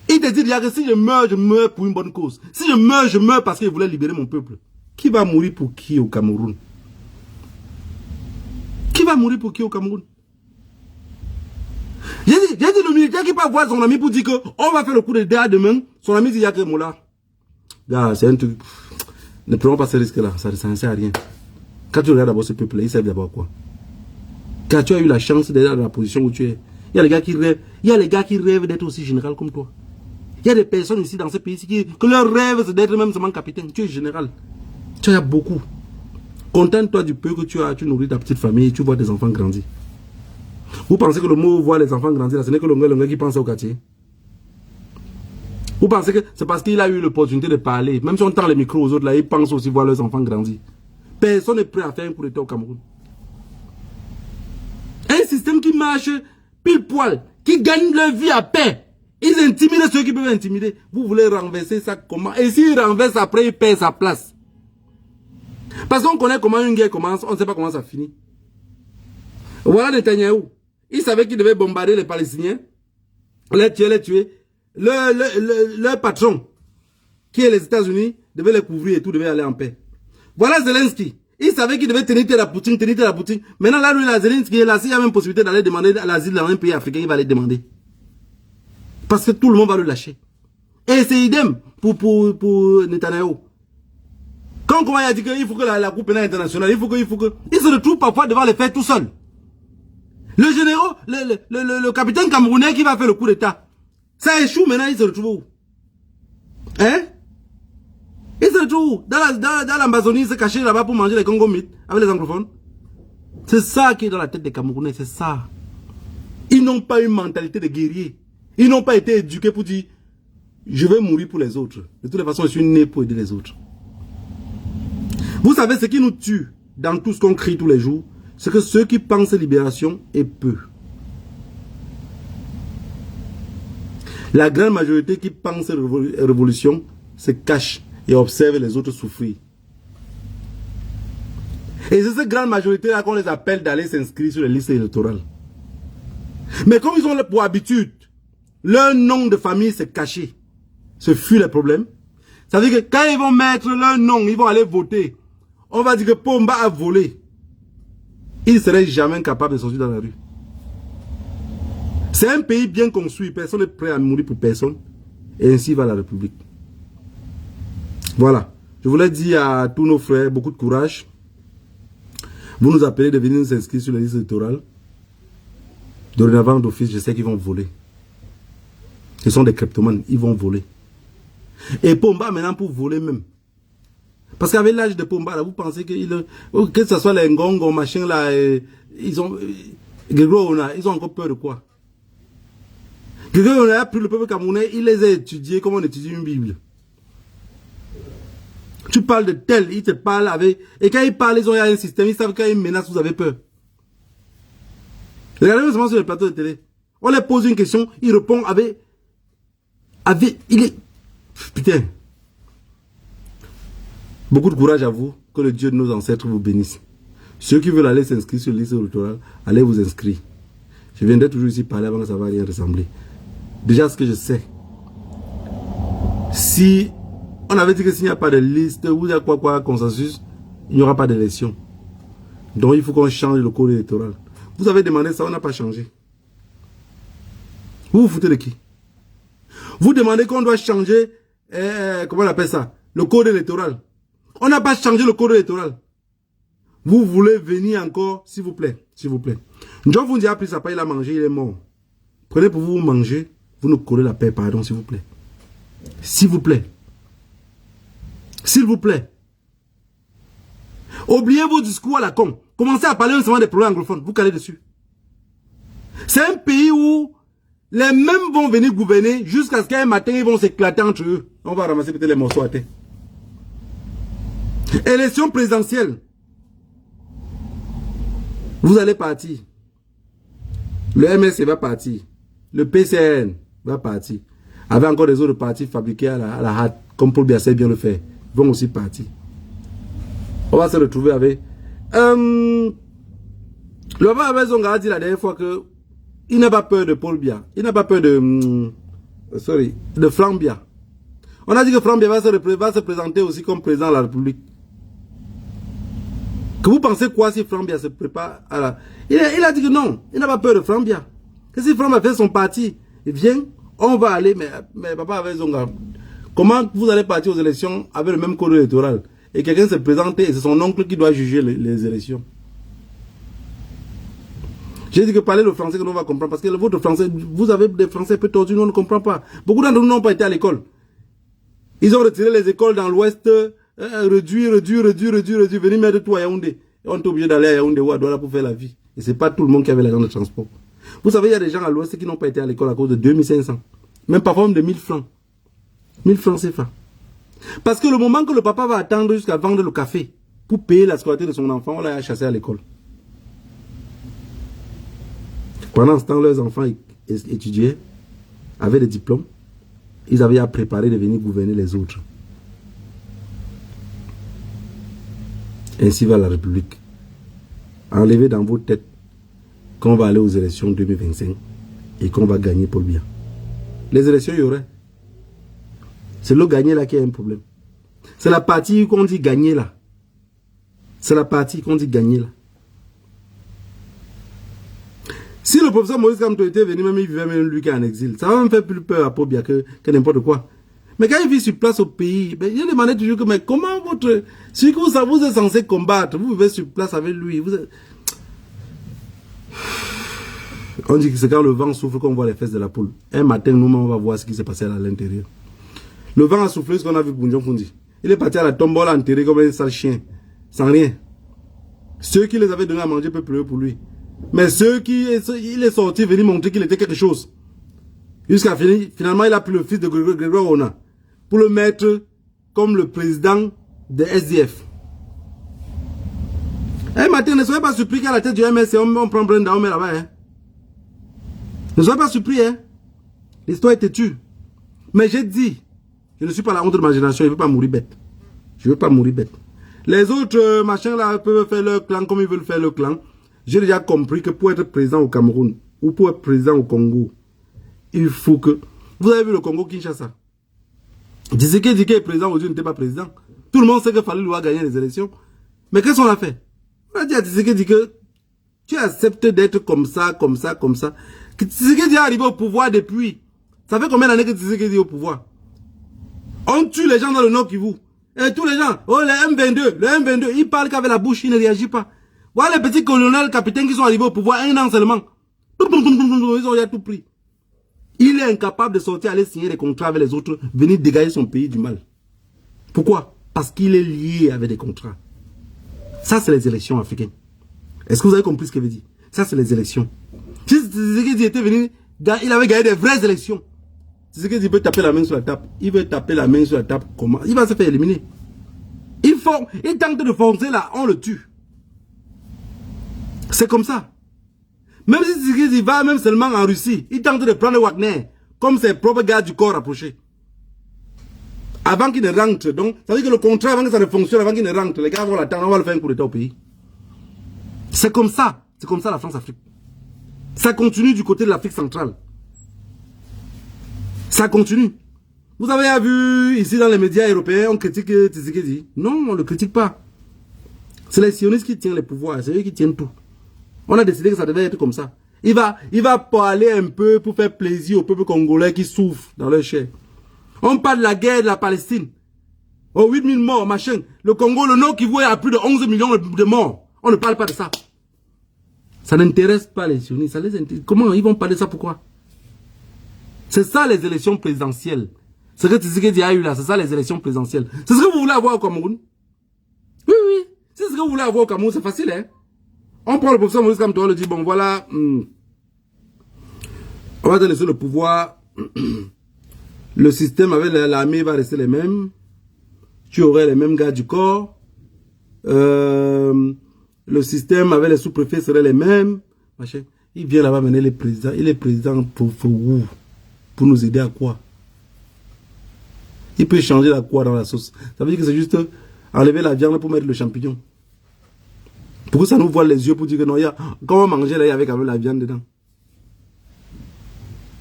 Ils te disent, que si je meurs pour une bonne cause. Si je meurs parce que je voulais libérer mon peuple. Qui va mourir pour qui au Cameroun? Qui va mourir pour qui au Cameroun? J'ai dit, le militaire qui peut voir son ami pour dire que on va faire le coup d'état demain. Son ami dit, il y a que Moula. Gars, c'est un truc. Ne prenons pas ce risque-là, ça ne sert à rien. Quand tu regardes d'abord ce peuple-là, il sert d'abord à quoi? Quand tu as eu la chance d'être dans la position où tu es, il y a les gars qui rêvent, d'être aussi général comme toi. Il y a des personnes ici dans ce pays que leur rêve c'est d'être même seulement capitaine. Tu es général. Tu as beaucoup. Contente-toi du peu que tu as, tu nourris ta petite famille et tu vois tes enfants grandir. Vous pensez que le mot voir les enfants grandir, ce n'est que le gars qui pense au quartier? Vous pensez que c'est parce qu'il a eu l'opportunité de parler, même si on tend les micros aux autres, là, ils pensent aussi voir leurs enfants grandir. Personne n'est prêt à faire un coup d'état au Cameroun. Un système qui marche pile poil, qui gagne leur vie à paix. Ils intimident ceux qui peuvent intimider. Vous voulez renverser ça comment? Et s'ils renversent après, ils perdent sa place. Parce qu'on connaît comment une guerre commence, on ne sait pas comment ça finit. Voilà Netanyahou. Il savait qu'il devait bombarder les Palestiniens, les tuer. Leur patron, qui est les États-Unis, devait les couvrir et tout devait aller en paix. Voilà Zelensky. Il savait qu'il devait tenir la Poutine. Maintenant, là, lui, la Zelensky est là. S'il y a même possibilité d'aller demander l'asile dans un pays africain, il va aller demander. Parce que tout le monde va le lâcher. Et c'est idem pour Netanyahou. Quand il a dit qu'il faut que la Cour pénale internationale, il faut que... Il se retrouve parfois devant les faits tout seul. Le général, le capitaine camerounais qui va faire le coup d'état. Ça échoue, maintenant il se retrouve où? Hein? Il se retrouve où? Dans l'Amazonie, il se caché là-bas pour manger les Congo mythes avec les anglophones. C'est ça qui est dans la tête des Camerounais, c'est ça. Ils n'ont pas une mentalité de guerrier. Ils n'ont pas été éduqués pour dire je vais mourir pour les autres. De toute façon, je suis né pour aider les autres. Vous savez ce qui nous tue dans tout ce qu'on crie tous les jours, c'est que ceux qui pensent libération est peu. La grande majorité qui pense révolution se cache et observe les autres souffrir. Et c'est cette grande majorité-là qu'on les appelle d'aller s'inscrire sur les listes électorales. Mais comme ils ont pour habitude, leur nom de famille se cacher, se fuit les problèmes. Ça veut dire que quand ils vont mettre leur nom, ils vont aller voter. On va dire que Pomba a volé. Ils ne seraient jamais capables de sortir dans la rue. C'est un pays bien construit. Personne n'est prêt à mourir pour personne. Et ainsi va la République. Voilà. Je voulais dire à tous nos frères, beaucoup de courage. Vous nous appelez de venir nous inscrire sur les listes électorales. Dorénavant d'office, je sais qu'ils vont voler. Ce sont des kleptomanes. Ils vont voler. Et Pomba maintenant pour voler même. Parce qu'avec l'âge de Pomba, là, vous pensez que ce soit les Ngongo, machin là, ils ont encore peur de quoi? Quelqu'un a pris le peuple camerounais, il les a étudiés comme on étudie une Bible. Tu parles de tel, ils te parlent avec... Et quand ils parlent, ils ont un système, ils savent quand ils menacent, vous avez peur. Regardez seulement sur le plateau de télé. On leur pose une question, ils répondent avec... Putain. Beaucoup de courage à vous, que le Dieu de nos ancêtres vous bénisse. Ceux qui veulent aller s'inscrire sur la liste électorale, allez vous inscrire. Je viendrai toujours ici parler avant que ça ne va rien ressembler. Déjà, ce que je sais, si on avait dit que s'il n'y a pas de liste ou il y a quoi, consensus, il n'y aura pas d'élection. Donc il faut qu'on change le code électoral. Vous avez demandé ça, on n'a pas changé. Vous vous foutez de qui? Vous demandez qu'on doit changer, comment on appelle ça? Le code électoral. On n'a pas changé le code électoral. Vous voulez venir encore, s'il vous plaît, s'il vous plaît. John vous dit a pris sa paille, il a mangé, il est mort. Prenez pour vous manger, vous nous collez la paix, pardon, s'il vous plaît. S'il vous plaît. S'il vous plaît. Oubliez vos discours à la con. Commencez à parler seulement des problèmes anglophones. Vous calez dessus. C'est un pays où les mêmes vont venir gouverner jusqu'à ce qu'un matin, ils vont s'éclater entre eux. On va ramasser peut-être les morceaux à terre. Élection présidentielle. Vous allez partir. Le MSC va partir. Le PCN va partir. Avec encore des autres partis fabriqués à la hâte, comme Paul Biya sait bien le faire, ils vont aussi partir. On va se retrouver avec... le papa Abezonga a dit la dernière fois que il n'a pas peur de Paul Biya. Il n'a pas peur de... de Franck Biya. On a dit que Franck Biya va se présenter aussi comme président de la République. Que vous pensez quoi si Franck Biya se prépare à la... Il a dit que non, il n'a pas peur de Franck Biya. Que si Franck Biya fait son parti, il vient, on va aller, mais papa Abezonga, comment vous allez partir aux élections avec le même code électoral? Et quelqu'un se présente et c'est son oncle qui doit juger les élections. J'ai dit que parler le français que l'on va comprendre, parce que votre français, vous avez des français peu tordus, nous on ne comprend pas. Beaucoup d'entre nous n'ont pas été à l'école. Ils ont retiré les écoles dans l'ouest, réduit, venir mettre tout à Yaoundé. Et on est obligé d'aller à Yaoundé ou à Douala pour faire la vie. Et c'est pas tout le monde qui avait l'argent de transport. Vous savez, il y a des gens à l'ouest qui n'ont pas été à l'école à cause de 2500. Même parfois même de 1000 francs. 1000 francs CFA. Parce que le moment que le papa va attendre jusqu'à vendre le café pour payer la scolarité de son enfant, on l'a chassé à l'école. Pendant ce temps, leurs enfants étudiaient, avaient des diplômes, ils avaient à préparer de venir gouverner les autres. Ainsi va la République. Enlevez dans vos têtes qu'on va aller aux élections 2025 et qu'on va gagner Paul Biya. Les élections, il y aurait. C'est le gagner là qui a un problème. C'est la partie qu'on dit gagner là. C'est la partie qu'on dit gagner là. Si le professeur Maurice Kamto était venu, même il vivait même lui qui est en exil, ça va me faire plus peur à Paul Biya que n'importe quoi. Mais quand il vit sur place au pays, ben, il demandait toujours que, mais comment votre... Si vous êtes censé combattre, vous vivez sur place avec lui. Vous êtes... On dit que c'est quand le vent souffle qu'on voit les fesses de la poule. Un matin, nous, on va voir ce qui s'est passé à l'intérieur. Le vent a soufflé ce qu'on a vu pour Ndion Fundi. Il est parti à la tombola enterré comme un sale chien. Sans rien. Ceux qui les avaient donné à manger peuvent pleurer pour lui. Mais ceux qui... Il est sorti venir montrer qu'il était quelque chose. Jusqu'à finalement, il a pris le fils de Grégoire Ona pour le mettre comme le président de SDF. Un matin, ne soyez pas surpris qu'à la tête du MSC, on prend Brenda, on met là-bas. Hein. Ne soyez pas surpris. Hein. L'histoire est têtue. Mais j'ai dit, je ne suis pas la honte de ma génération, je ne veux pas mourir bête. Je ne veux pas mourir bête. Les autres machins là peuvent faire leur clan comme ils veulent faire leur clan. J'ai déjà compris que pour être président au Cameroun ou pour être président au Congo, il faut que... Vous avez vu le Congo Kinshasa. Tshisekedi est président aujourd'hui, n'était pas président. Tout le monde sait que Fallou a gagné les élections. Mais qu'est-ce qu'on a fait? On a dit à Tshisekedi que tu acceptes d'être comme ça, comme ça, comme ça. Que Tshisekedi est arrivé au pouvoir depuis. Ça fait combien d'années que Tshisekedi est au pouvoir? On tue les gens dans le Nord Kivu. Et tous les gens, oh le M22, ils parlent qu'avec la bouche, ils ne réagissent pas. Voilà les petits colonels, capitaines qui sont arrivés au pouvoir un an seulement. Ils ont tout pris. Il est incapable de sortir, aller signer des contrats avec les autres, venir dégager son pays du mal. Pourquoi? Parce qu'il est lié avec des contrats. Ça, c'est les élections africaines. Est-ce que vous avez compris ce que veut dire? Ça, c'est les élections. Si Tshisekedi était venu, il avait gagné des vraies élections. Tshisekedi peut taper la main sur la table. Il veut taper la main sur la table. Comment? Il va se faire éliminer. Il tente de foncer là, on le tue. C'est comme ça. Même si Tshisekedi va même seulement en Russie, il tente de prendre Wagner comme ses propres gars du corps rapprochés. Avant qu'il ne rentre. Donc, ça veut dire que le contrat, avant que ça ne fonctionne, avant qu'il ne rentre, les gars vont l'attendre, on va le faire un coup d'état au pays. C'est comme ça. C'est comme ça la France-Afrique. Ça continue du côté de l'Afrique centrale. Ça continue. Vous avez vu ici dans les médias européens, on critique Tshisekedi. Non, on ne le critique pas. C'est les sionistes qui tiennent les pouvoirs, c'est eux qui tiennent tout. On a décidé que ça devait être comme ça. Il va parler un peu pour faire plaisir au peuple congolais qui souffre dans leur chair. On parle de la guerre de la Palestine. Oh, 8000 morts, machin. Le Congo, le Nord Kivu a plus de 11 millions de morts. On ne parle pas de ça. Ça n'intéresse pas les sionistes. Ça les intéresse. Comment ils vont parler de ça? Pourquoi? C'est ça les élections présidentielles. Ce que Tshisekedi a eu là, c'est ça les élections présidentielles. C'est ce que vous voulez avoir au Cameroun? Oui, oui. C'est ce que vous voulez avoir au Cameroun, c'est facile, hein? On prend le professeur Maurice Kamto, on le dit, bon, voilà, on va te laisser le pouvoir. Le système avec l'armée va rester les mêmes. Tu aurais les mêmes gars du corps. Le système avec les sous-préfets serait les mêmes. Machin. Il vient là-bas mener les présidents. Il est président pour où? Pour nous aider à quoi? Il peut changer la quoi dans la sauce. Ça veut dire que c'est juste enlever la viande pour mettre le champignon. Pourquoi ça nous voit les yeux pour dire que non, quand on mangeait là, il y avait quand même la viande dedans.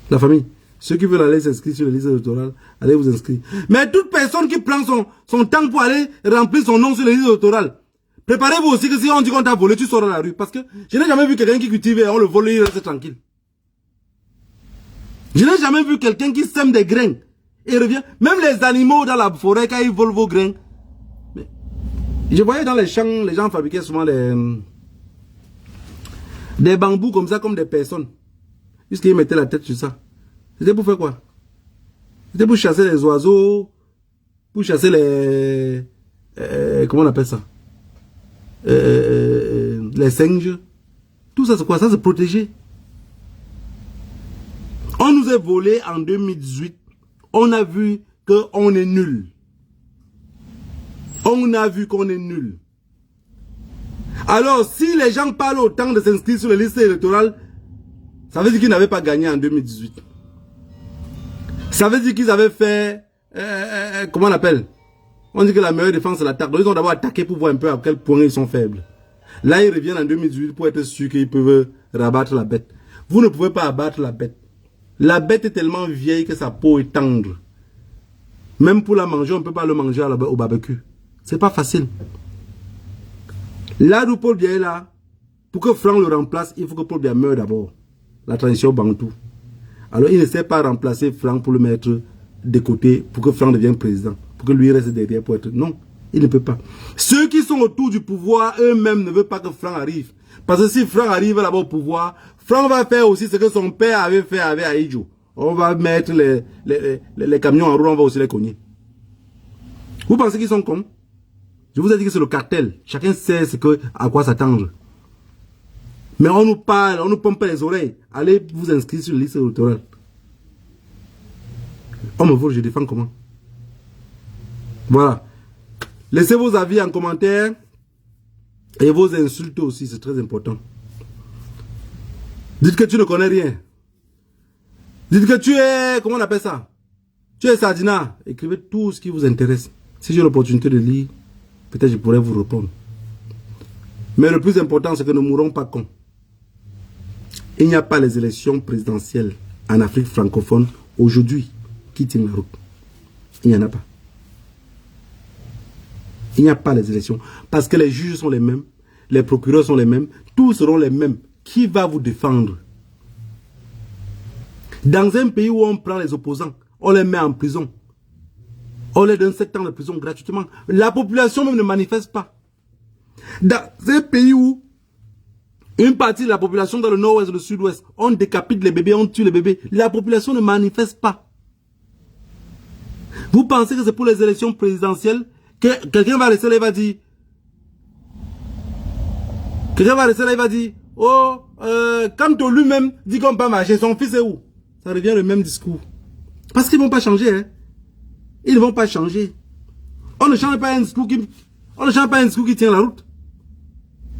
La famille, ceux qui veulent aller s'inscrire sur les listes électorales, allez vous inscrire. Mais toute personne qui prend son temps pour aller remplir son nom sur les listes électorales, préparez-vous aussi que si on dit qu'on t'a volé, tu sors dans la rue. Parce que je n'ai jamais vu quelqu'un qui cultive et on le vole et il reste tranquille. Je n'ai jamais vu quelqu'un qui sème des grains et revient. Même les animaux dans la forêt, quand ils volent vos grains. Mais je voyais dans les champs, les gens fabriquaient souvent des bambous comme ça, comme des personnes. Puisqu'ils mettaient la tête sur ça. C'était pour faire quoi? C'était pour chasser les oiseaux, pour chasser les... comment on appelle ça? Les singes. Tout ça, c'est quoi? Ça, c'est protégé. On nous a volé en 2018. On a vu qu'on est nul. On a vu qu'on est nul. Alors, si les gens parlent autant de s'inscrire sur les listes électorales, ça veut dire qu'ils n'avaient pas gagné en 2018. Ça veut dire qu'ils avaient fait... comment on appelle? On dit que la meilleure défense c'est l'attaque. Donc ils ont d'abord attaqué pour voir un peu à quel point ils sont faibles. Là, ils reviennent en 2018 pour être sûrs qu'ils peuvent rabattre la bête. Vous ne pouvez pas abattre la bête. La bête est tellement vieille que sa peau est tendre. Même pour la manger, on ne peut pas le manger au barbecue. C'est pas facile. Là d'où Paul Biya est là, pour que Franck le remplace, il faut que Paul Biya meure d'abord. La transition bantou. Alors il ne sait pas remplacer Franck pour le mettre de côté, pour que Franck devienne président. Pour que lui reste derrière pour être... Non, il ne peut pas. Ceux qui sont autour du pouvoir, eux-mêmes ne veulent pas que Franck arrive. Parce que si Franck arrive là-bas au pouvoir, Franck va faire aussi ce que son père avait fait avec Aïdjo. On va mettre les camions en roue, on va aussi les cogner. Vous pensez qu'ils sont cons? Je vous ai dit que c'est le cartel. Chacun sait à quoi s'attendre. Mais on nous parle, on nous pompe les oreilles. Allez vous inscrire sur la liste électorale. On me vole, je défends comment? Voilà. Laissez vos avis en commentaire. Et vos insultes aussi, c'est très important. Dites que tu ne connais rien. Dites que tu es... Comment on appelle ça? Tu es Sardina. Écrivez tout ce qui vous intéresse. Si j'ai l'opportunité de lire, peut-être je pourrais vous répondre. Mais le plus important, c'est que nous ne mourrons pas cons. Il n'y a pas les élections présidentielles en Afrique francophone aujourd'hui qui tiennent la route. Il n'y en a pas. Il n'y a pas les élections. Parce que les juges sont les mêmes, les procureurs sont les mêmes, tous seront les mêmes. Qui va vous défendre? Dans un pays où on prend les opposants, on les met en prison. On les donne 7 ans de prison gratuitement. La population même ne manifeste pas. Dans un pays où une partie de la population dans le nord-ouest et le sud-ouest, on décapite les bébés, on tue les bébés. La population ne manifeste pas. Vous pensez que c'est pour les élections présidentielles que quelqu'un va rester là et va dire... Quelqu'un va rester là et va dire... Oh, quand lui-même dit qu'on peut pas marcher, son fils est où? Ça revient le même discours. Parce qu'ils ne vont pas changer. Hein. Ils ne vont pas changer. On ne change pas un discours qui tient la route.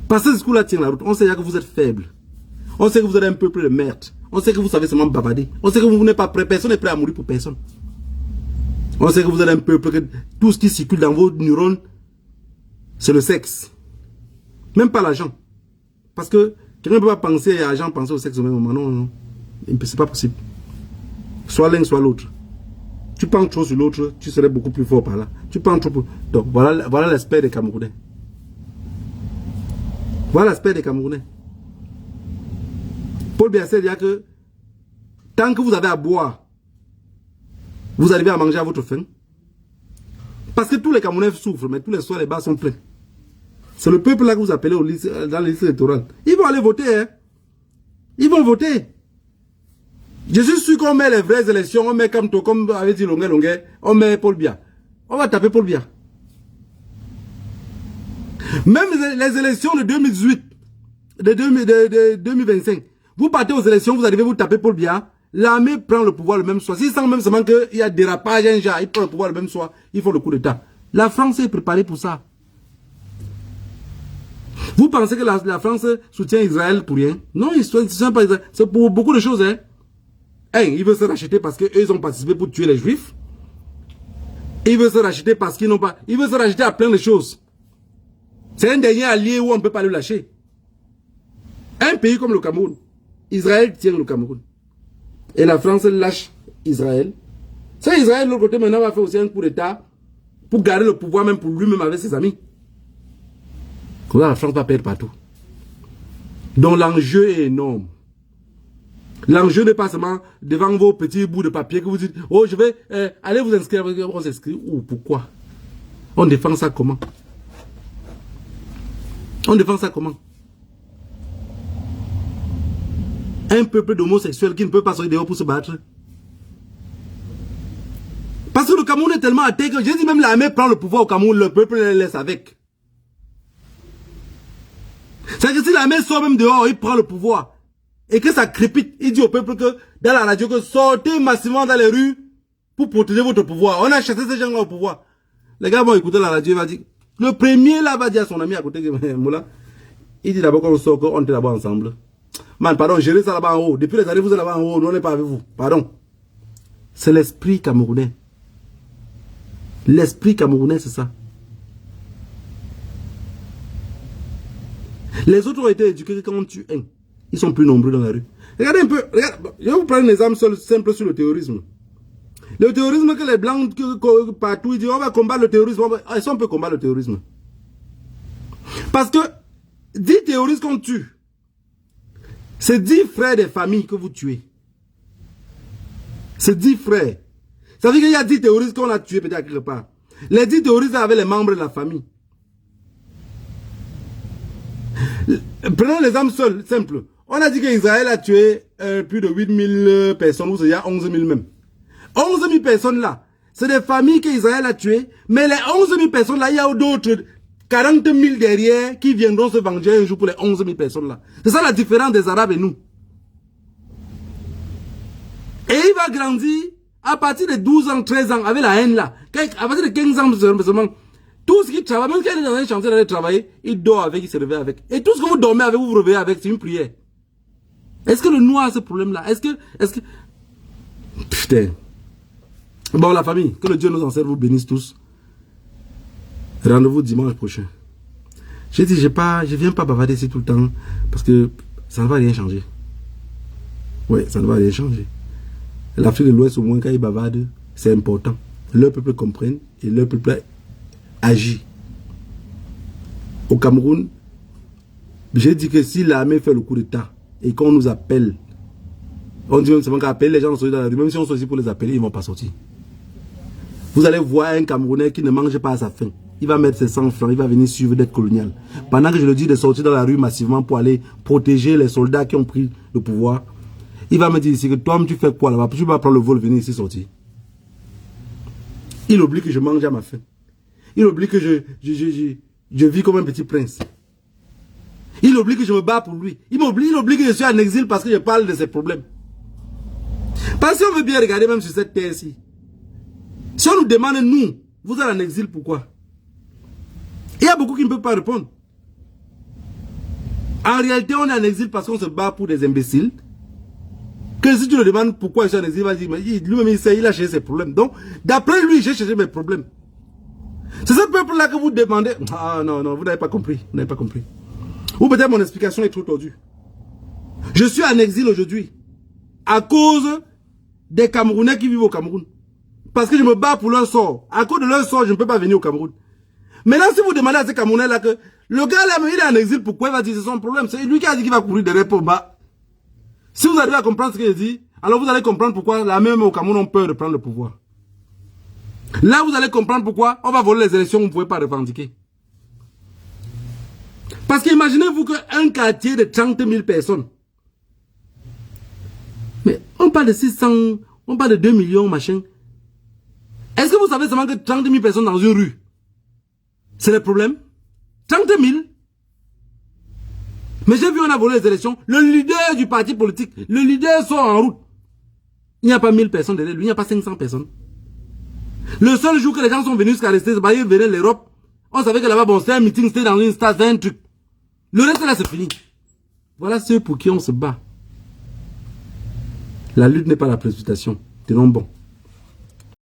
Parce que ce discours-là tient la route. On sait que vous êtes faible. On sait que vous êtes un peuple de merde. On sait que vous savez seulement bavarder. On sait que vous n'êtes pas prêt. Personne n'est prêt à mourir pour personne. On sait que vous êtes un peuple que tout ce qui circule dans vos neurones, c'est le sexe. Même pas l'argent. Parce que Quelqu'un ne peut pas penser à Jean, penser au sexe au même moment. Non, non. C'est pas possible. Soit l'un, soit l'autre. Tu penses trop sur l'autre, tu serais beaucoup plus fort par là. Tu penses trop. Donc, voilà l'aspect des Camerounais. Voilà l'aspect des Camerounais. Paul Biya dit que tant que vous avez à boire, vous arrivez à manger à votre faim. Parce que tous les Camerounais souffrent, mais tous les soirs, les bars sont pleins. C'est le peuple là que vous appelez dans les listes électorales. Ils vont aller voter. Hein. Ils vont voter. Je suis sûr qu'on met les vraies élections, on met comme avait dit Longuet, on met Paul Biya. On va taper Paul Biya. Même les élections de 2018, de 2025, vous partez aux élections, vous arrivez, vous tapez Paul Biya, l'armée prend le pouvoir le même soir. S'ils sentent même seulement qu'il y a dérapage, un genre, ils prennent le pouvoir le même soir, ils font le coup d'État. La France est préparée pour ça. Vous pensez que la France soutient Israël pour rien? Non, ils ne soutiennent pas Israël. C'est pour beaucoup de choses. Hein. Ils veulent se racheter parce qu'ils ont participé pour tuer les Juifs. Ils veulent se racheter parce qu'ils n'ont pas... Ils veulent se racheter à plein de choses. C'est un dernier allié où on ne peut pas le lâcher. Un pays comme le Cameroun, Israël tient le Cameroun. Et la France lâche Israël. C'est Israël, de l'autre côté, maintenant va faire aussi un coup d'État pour garder le pouvoir même pour lui-même avec ses amis. Comme ça, la France va perdre partout. Donc l'enjeu est énorme. L'enjeu n'est pas seulement devant vos petits bouts de papier que vous dites, oh je vais aller vous inscrire. On s'inscrit où? Pourquoi? On défend ça comment? On défend ça comment? Un peuple d'homosexuels qui ne peut pas sortir dehors pour se battre. Parce que le Cameroun est tellement athée que j'ai dit même l'armée prend le pouvoir au Cameroun, le peuple le laisse avec. C'est-à-dire que si l'armée sort même dehors, il prend le pouvoir. Et que ça crépite, il dit au peuple que, dans la radio, que sortez massivement dans les rues pour protéger votre pouvoir. On a chassé ces gens-là au pouvoir. Les gars vont écouter la radio, il va dire, le premier là va dire à son ami à côté, Moula, il dit d'abord qu'on sort, qu'on était là-bas ensemble. Man, pardon, gérez ça là-bas en haut. Depuis les années, vous êtes là-bas en haut, nous on n'est pas avec vous. Pardon. C'est l'esprit camerounais. L'esprit camerounais, c'est ça. Les autres ont été éduqués quand on tue un. Ils sont plus nombreux dans la rue. Regardez un peu. Regarde, je vais vous prendre un exemple simple sur le terrorisme. Le terrorisme que les blancs partout ils disent on va combattre le terrorisme. Est-ce qu'on peut combattre le terrorisme? Parce que 10 terroristes qu'on tue, c'est 10 frères des familles que vous tuez. C'est 10 frères. Ça veut dire qu'il y a 10 terroristes qu'on a tués peut-être quelque part. Les 10 terroristes avaient les membres de la famille. Prenons l'exemple seul, simple. On a dit qu'Israël a tué plus de 8000 personnes, ou il y a 11 000 même. 11 000 personnes là, c'est des familles qu'Israël a tuées, mais les 11 000 personnes là, il y a d'autres 40 000 derrière qui viendront se venger un jour pour les 11 000 personnes là. C'est ça la différence des Arabes et nous. Et il va grandir à partir de 12 ans, 13 ans, avec la haine là. À partir de 15 ans seulement. Tout ce qui travaille, même quand il est dans un chantier d'aller travailler, il dort avec, il se réveille avec. Et tout ce que vous dormez avec, vous vous réveillez avec, c'est une prière. Est-ce que le noir a ce problème-là? Est-ce que... Putain. Bon, la famille, que le Dieu nous en serve, vous bénisse tous. Rendez-vous dimanche prochain. J'ai dit, je viens pas bavarder ici tout le temps, parce que ça ne va rien changer. Oui, ça ne va rien changer. L'Afrique de l'Ouest, au moins, quand ils bavardent, c'est important. Le peuple comprenne et le peuple agit. Au Cameroun, j'ai dit que si l'armée fait le coup d'État et qu'on nous appelle, on dit même seulement qu'appeler les gens dans la rue, même si on sortit pour les appeler, ils ne vont pas sortir. Vous allez voir un Camerounais qui ne mange pas à sa faim. Il va mettre ses 100 francs, il va venir suivre d'être colonial. Pendant que je le dis de sortir dans la rue massivement pour aller protéger les soldats qui ont pris le pouvoir, il va me dire ici que toi, tu fais quoi là-bas? Tu vas prendre le vol, venir ici sortir. Il oublie que je mange à ma faim. Il oublie que je vis comme un petit prince. Il oublie que je me bats pour lui. Il oublie que je suis en exil parce que je parle de ses problèmes. Parce que si on veut bien regarder même sur cette terre-ci, si on nous demande, nous, vous êtes en exil, pourquoi? Il y a beaucoup qui ne peuvent pas répondre. En réalité, on est en exil parce qu'on se bat pour des imbéciles. Que si tu le demandes pourquoi je suis en exil, il va dire, mais lui-même il a cherché ses problèmes. Donc, d'après lui, j'ai cherché mes problèmes. C'est ce peuple-là que vous demandez. Ah non, non, vous n'avez pas compris. Vous n'avez pas compris. Ou peut-être mon explication est trop tordue. Je suis en exil aujourd'hui à cause des Camerounais qui vivent au Cameroun. Parce que je me bats pour leur sort. À cause de leur sort, je ne peux pas venir au Cameroun. Maintenant, si vous demandez à ces Camerounais-là que le gars là, il est en exil, pourquoi il va dire c'est son problème? C'est lui qui a dit qu'il va courir derrière pour bas. Si vous arrivez à comprendre ce qu'il dit, alors vous allez comprendre pourquoi la même au Cameroun ont peur de prendre le pouvoir. Là, vous allez comprendre pourquoi on va voler les élections, vous ne pouvez pas revendiquer. Parce qu'imaginez-vous qu'un quartier de 30 000 personnes, mais on parle de 600, on parle de 2 millions, machin. Est-ce que vous savez seulement que 30 000 personnes dans une rue, c'est le problème? 30 000. Mais j'ai vu, on a volé les élections. Le leader du parti politique, le leader sort en route. Il n'y a pas 1000 personnes derrière lui, il n'y a pas 500 personnes. Le seul jour que les gens sont venus jusqu'à rester, c'est parce qu'ils venaient de l'Europe. On savait que là-bas, bon, c'était un meeting, c'était dans une stade, c'était un truc. Le reste, là, c'est fini. Voilà ceux pour qui on se bat. La lutte n'est pas la précipitation. Tenons bon.